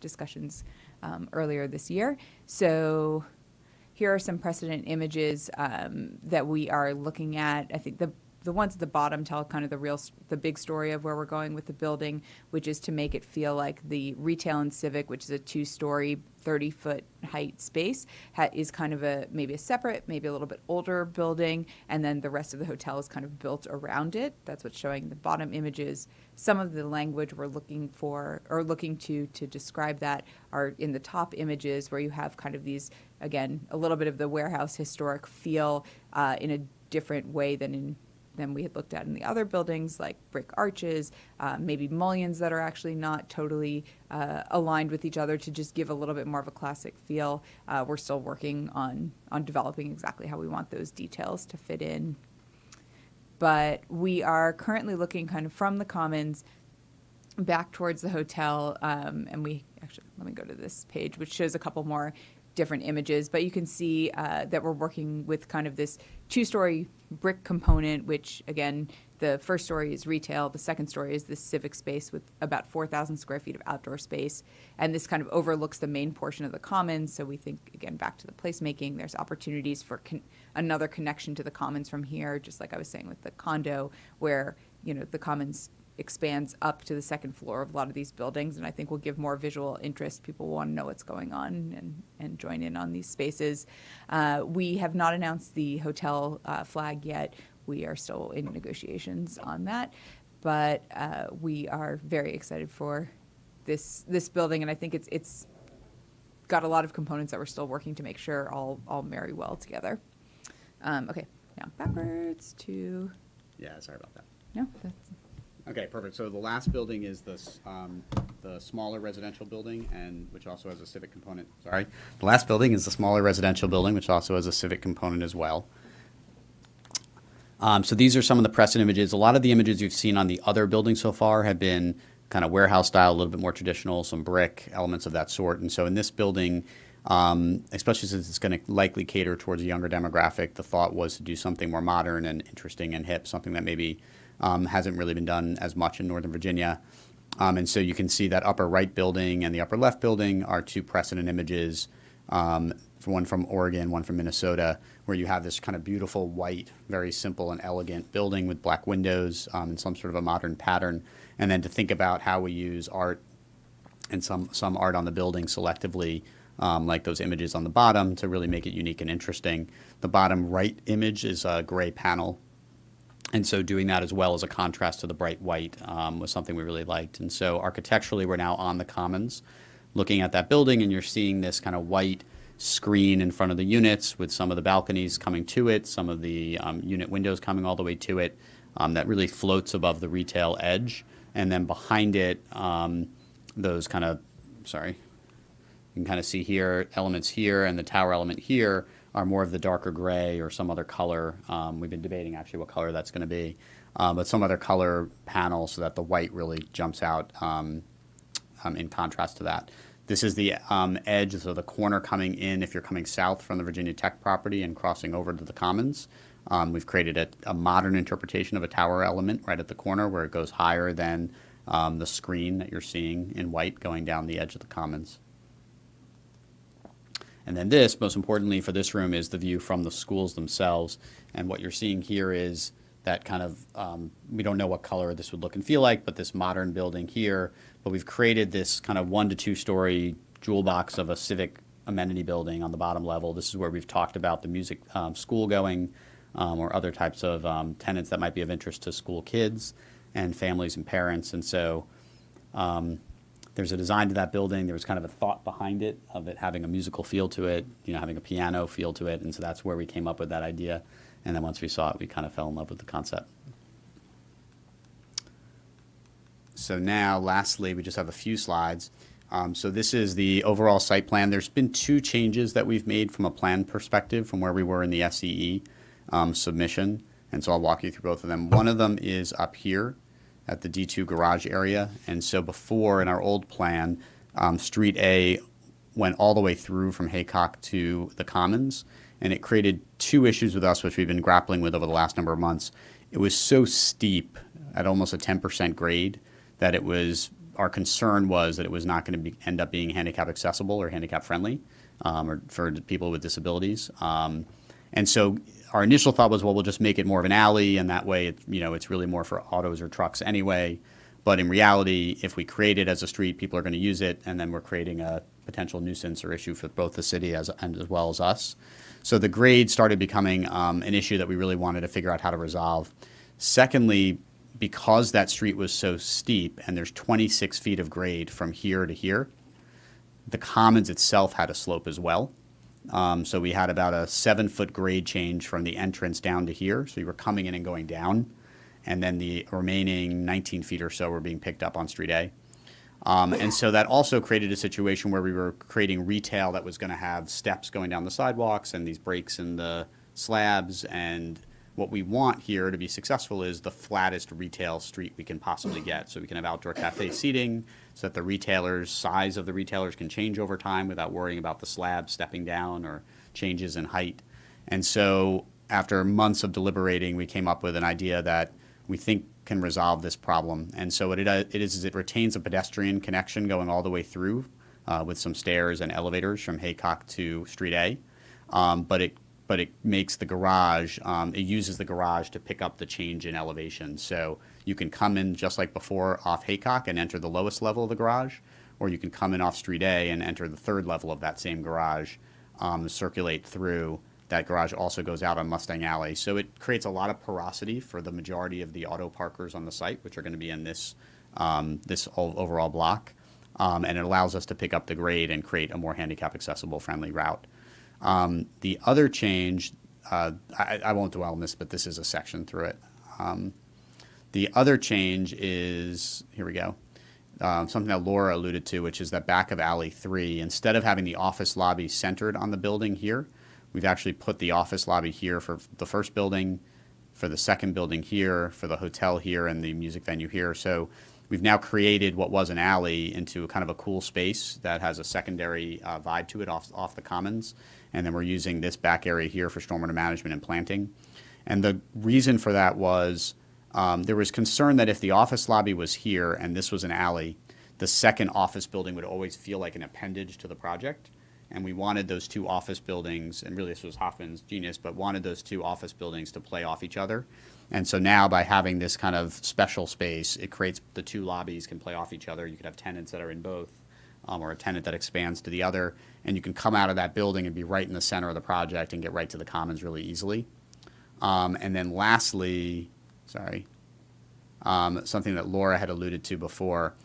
discussions earlier this year. So here are some precedent images that we are looking at. I think the ones at the bottom tell kind of the big story of where we're going with the building, which is to make it feel like the retail and civic, which is a 2-story, 30-foot height space, is kind of maybe a separate, maybe a little bit older building, and then the rest of the hotel is kind of built around it. That's what's showing the bottom images. Some of the language we're looking for or looking to describe that are in the top images, where you have kind of these, again, a little bit of the warehouse historic feel in a different way than we had looked at in the other buildings, like brick arches, maybe mullions that are actually not totally aligned with each other to just give a little bit more of a classic feel. We're still working on developing exactly how we want those details to fit in. But we are currently looking kind of from the Commons back towards the hotel, and let me go to this page, which shows a couple more different images, but you can see that we're working with kind of this 2-story brick component, which again, the first story is retail, the second story is this civic space with about 4,000 square feet of outdoor space, and this kind of overlooks the main portion of the Commons. So we think, again, back to the placemaking, there's opportunities for another connection to the Commons from here, just like I was saying with the condo, where the Commons expands up to the second floor of a lot of these buildings, and I think will give more visual interest. People will want to know what's going on and join in on these spaces. We have not announced the hotel flag yet. We are still in negotiations on that, but we are very excited for this building, and I think it's got a lot of components that we're still working to make sure all marry well together. Okay, now backwards to... Yeah, sorry about that. No, that's... Okay, perfect. So the last building is the smaller residential building, and which also has a civic component. Sorry, the last building is the smaller residential building, which also has a civic component as well. So these are some of the precedent images. A lot of the images you've seen on the other buildings so far have been kind of warehouse style, a little bit more traditional, some brick, elements of that sort. And so in this building, especially since it's going to likely cater towards a younger demographic, the thought was to do something more modern and interesting and hip, something that maybe hasn't really been done as much in Northern Virginia. And so you can see that upper right building and the upper left building are 2 precedent images, one from Oregon, one from Minnesota, where you have this kind of beautiful white, very simple and elegant building with black windows and some sort of a modern pattern. And then to think about how we use art and some art on the building selectively, like those images on the bottom, to really make it unique and interesting. The bottom right image is a gray panel. And so doing that as well as a contrast to the bright white was something we really liked. And so architecturally, we're now on the Commons looking at that building, and you're seeing this kind of white screen in front of the units with some of the balconies coming to it, some of the unit windows coming all the way to it, that really floats above the retail edge. And then behind it, those kind of, you can kind of see here, elements here and the tower element here are more of the darker gray or some other color. We've been debating actually what color that's going to be, but some other color panel so that the white really jumps out in contrast to that. This is the edge, so the corner coming in if you're coming south from the Virginia Tech property and crossing over to the Commons. We've created a modern interpretation of a tower element right at the corner where it goes higher than the screen that you're seeing in white going down the edge of the Commons. And then this, most importantly for this room, is the view from the schools themselves. And what you're seeing here is that kind of, we don't know what color this would look and feel like, but this modern building here. But we've created this kind of 1 to 2 story jewel box of a civic amenity building on the bottom level. This is where we've talked about the music school going or other types of tenants that might be of interest to school kids and families and parents. And so there's a design to that building. There was kind of a thought behind it, of it having a musical feel to it, having a piano feel to it. And so that's where we came up with that idea. And then once we saw it, we kind of fell in love with the concept. So now, lastly, we just have a few slides. So this is the overall site plan. There's been 2 changes that we've made from a plan perspective from where we were in the SEE submission. And so I'll walk you through both of them. One of them is up here at the D2 garage area. And so before, in our old plan, Street A went all the way through from Haycock to the Commons. And it created 2 issues with us, which we've been grappling with over the last number of months. It was so steep at almost a 10% grade that it was our concern was that it was not going to end up being handicap accessible or handicap friendly, or for people with disabilities. And so our initial thought was, well, we'll just make it more of an alley, and that way, it's really more for autos or trucks anyway. But in reality, if we create it as a street, people are going to use it, and then we're creating a potential nuisance or issue for both the city as well as us. So the grade started becoming an issue that we really wanted to figure out how to resolve. Secondly, because that street was so steep and there's 26 feet of grade from here to here, the Commons itself had a slope as well. So we had about a 7-foot grade change from the entrance down to here. So you were coming in and going down. And then the remaining 19 feet or so were being picked up on Street A. And so that also created a situation where we were creating retail that was going to have steps going down the sidewalks and these breaks in the slabs. And what we want here to be successful is the flattest retail street we can possibly get. So we can have outdoor cafe seating so that the size of the retailers can change over time without worrying about the slab stepping down or changes in height. And so after months of deliberating, we came up with an idea that we think can resolve this problem. And so what it is it retains a pedestrian connection going all the way through with some stairs and elevators from Haycock to Street A. But it makes the garage, it uses the garage to pick up the change in elevation. So you can come in just like before off Haycock and enter the lowest level of the garage, or you can come in off Street A and enter the third level of that same garage, circulate through. That garage also goes out on Mustang Alley. So it creates a lot of porosity for the majority of the auto parkers on the site, which are going to be in this overall block. And it allows us to pick up the grade and create a more handicap accessible friendly route. The other change, I won't dwell on this, but this is a section through it. The other change is, here we go, something that Laura alluded to, which is that back of Alley 3, instead of having the office lobby centered on the building here, we've actually put the office lobby here for the first building, for the second building here, for the hotel here, and the music venue here. So we've now created what was an alley into kind of a cool space that has a secondary vibe to it off the Commons. And then we're using this back area here for stormwater management and planting. And the reason for that was there was concern that if the office lobby was here and this was an alley, the second office building would always feel like an appendage to the project. And we wanted those two office buildings, and really this was Hoffman's genius, but wanted those two office buildings to play off each other. And so now by having this kind of special space, it creates the two lobbies can play off each other. You could have tenants that are in both, or a tenant that expands to the other. And you can come out of that building and be right in the center of the project and get right to the Commons really easily. And then lastly, something that Laura had alluded to before,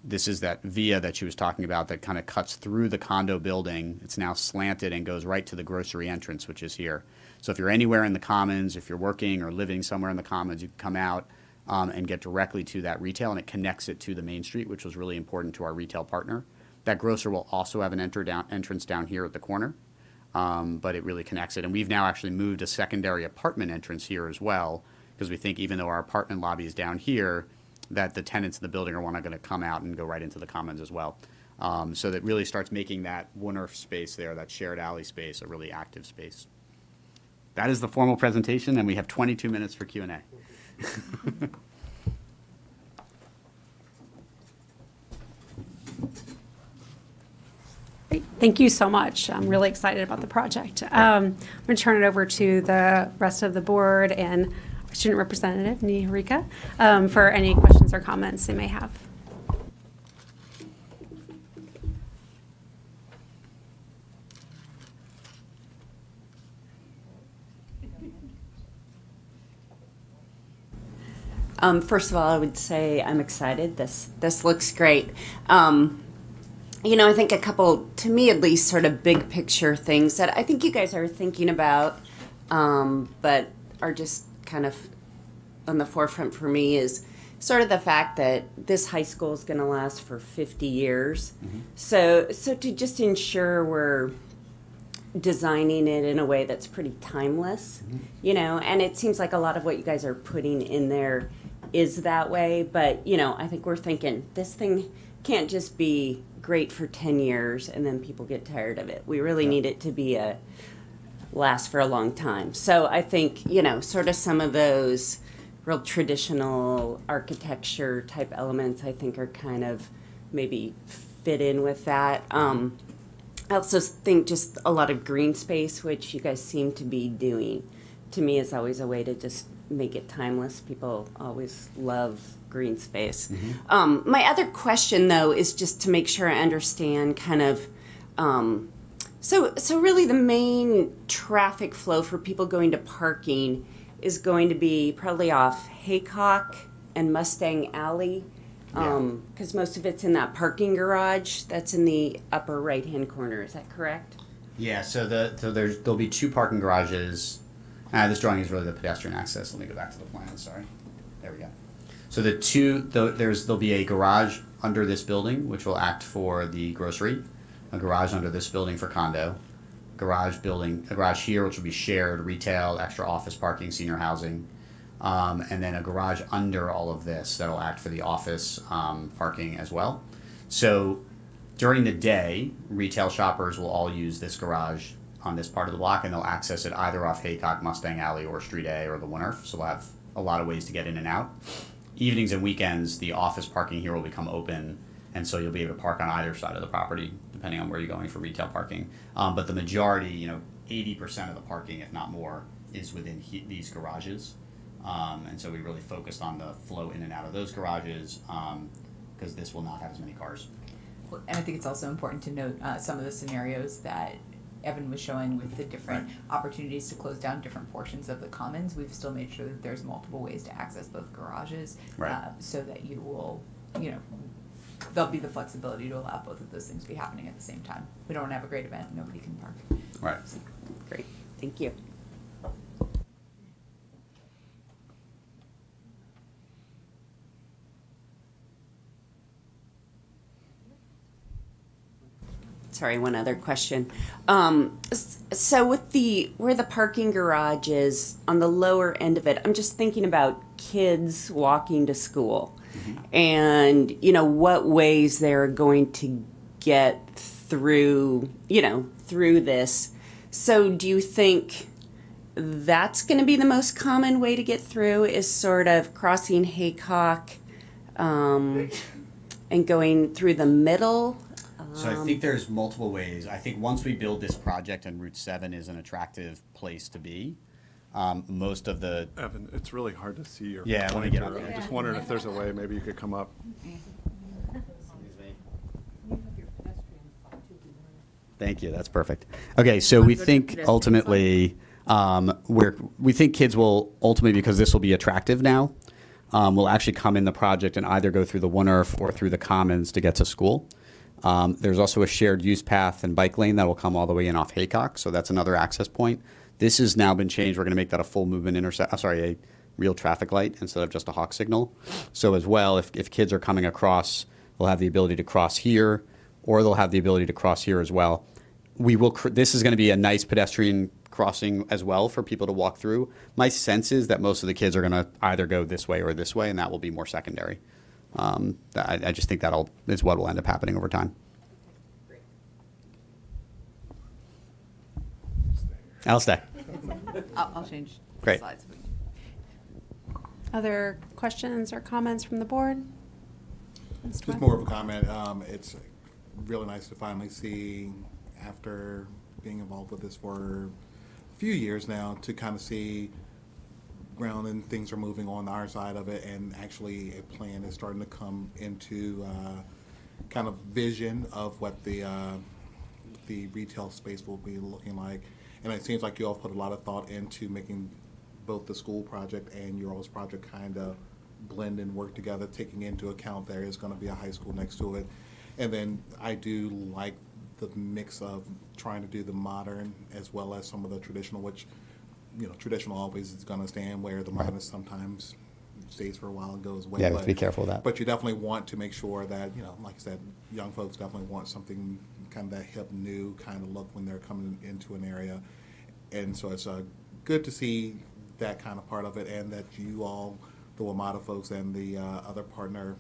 this is that via that she was talking about that kind of cuts through the condo building. It's now slanted and goes right to the grocery entrance, which is here. So if you're anywhere in the Commons, if you're working or living somewhere in the Commons, you can come out and get directly to that retail, and it connects it to the main street, which was really important to our retail partner. That grocer will also have an entrance down here at the corner, but it really connects it. And we've now actually moved a secondary apartment entrance here as well, because we think even though our apartment lobby is down here, that the tenants in the building are not going to come out and go right into the Commons as well. So that really starts making that Woodruff space there, that shared alley space, a really active space. That is the formal presentation, and we have 22 minutes for Q&A. Great. Thank you so much. I'm really excited about the project. I'm going to turn it over to the rest of the board and our student representative, Niharika, for any questions or comments they may have. First of all, I would say I'm excited. This looks great. I think a couple, to me at least, sort of big picture things that I think you guys are thinking about, but are just kind of on the forefront for me is sort of the fact that this high school is going to last for 50 years. Mm-hmm. So to just ensure we're designing it in a way that's pretty timeless, mm-hmm. And it seems like a lot of what you guys are putting in there is that way, but, I think we're thinking this thing can't just be great for 10 years and then people get tired of it. We really need it to be last for a long time. So I think, sort of some of those real traditional architecture type elements, I think, are kind of maybe fit in with that. I also think just a lot of green space, which you guys seem to be doing, to me is always a way to just make it timeless. People always love green space. My other question, though, is just to make sure I understand kind of, so really the main traffic flow for people going to parking is going to be probably off Haycock and Mustang Alley, because most of it's in that parking garage that's in the upper right-hand corner. Is that correct? Yeah, so there'll be 2 parking garages. This drawing is really the pedestrian access. Let me go back to the plan. Sorry. There we go. So there'll be a garage under this building, which will act for the grocery. A garage under this building for condo. A garage here, which will be shared retail, extra office parking, senior housing. And then a garage under all of this that'll act for the office parking as well. So during the day, retail shoppers will all use this garage on this part of the block, and they'll access it either off Haycock, Mustang Alley, or Street A, or the Wunderf. So we'll have a lot of ways to get in and out. Evenings and weekends, the office parking here will become open, and so you'll be able to park on either side of the property, depending on where you're going for retail parking. But the majority, 80% of the parking, if not more, is within these garages. And so we really focused on the flow in and out of those garages, because this will not have as many cars. Well, and I think it's also important to note some of the scenarios that Evan was showing with the different opportunities to close down different portions of the commons. We've still made sure that there's multiple ways to access both garages, so that you will, there'll be the flexibility to allow both of those things to be happening at the same time. We don't want to have a great event, nobody can park. Right. So, Great, thank you. Sorry, one other question. So with where the parking garage is on the lower end of it, I'm just thinking about kids walking to school, and what ways they're going to get through this. So do you think that's going to be the most common way to get through, is sort of crossing Haycock and going through the middle? So I think there's multiple ways. I think once we build this project and Route 7 is an attractive place to be, most of the... Evan, it's really hard to see your Yeah, let me get up pointer. there. I'm just wondering if there's a way maybe you could come up. Thank you. That's perfect. Okay, so we think ultimately, we think kids will ultimately, because this will be attractive now, will actually come in the project and either go through the Wunderf or through the Commons to get to school. There's also a shared use path and bike lane that will come all the way in off Haycock, so that's another access point. This has now been changed. We're going to make that a full movement a real traffic light instead of just a hawk signal. So as well, if kids are coming across, they'll have the ability to cross here, or they'll have the ability to cross here as well. This is going to be a nice pedestrian crossing as well for people to walk through. My sense is that most of the kids are going to either go this way or this way, and that will be more secondary. I just think is what will end up happening over time. I'll stay. I'll change Great. slides. Other questions or comments from the board? Just more of a comment. It's really nice to finally see, after being involved with this for a few years now, to kind of see ground and things are moving on our side of it, and actually a plan is starting to come into kind of vision of what the retail space will be looking like. And it seems like you all put a lot of thought into making both the school project and your all's project kind of blend and work together, taking into account there is going to be a high school next to it. And then I do like the mix of trying to do the modern as well as some of the traditional, which, traditional always is going to stand, where the modern sometimes stays for a while and goes away. Yeah, we have to be careful with that. But you definitely want to make sure that, like I said, young folks definitely want something kind of that hip, new kind of look when they're coming into an area. And so it's good to see that kind of part of it, and that you all, the WMATA folks and the other partner,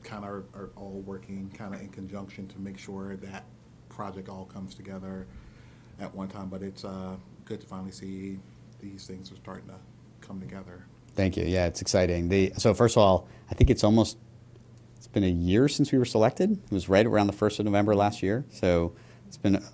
kind of are all working kind of in conjunction to make sure that project all comes together at one time. But it's good to finally see these things are starting to come together. Thank you. Yeah, it's exciting. So first of all, I think it's been a year since we were selected. It was right around the 1st of November last year. So it's been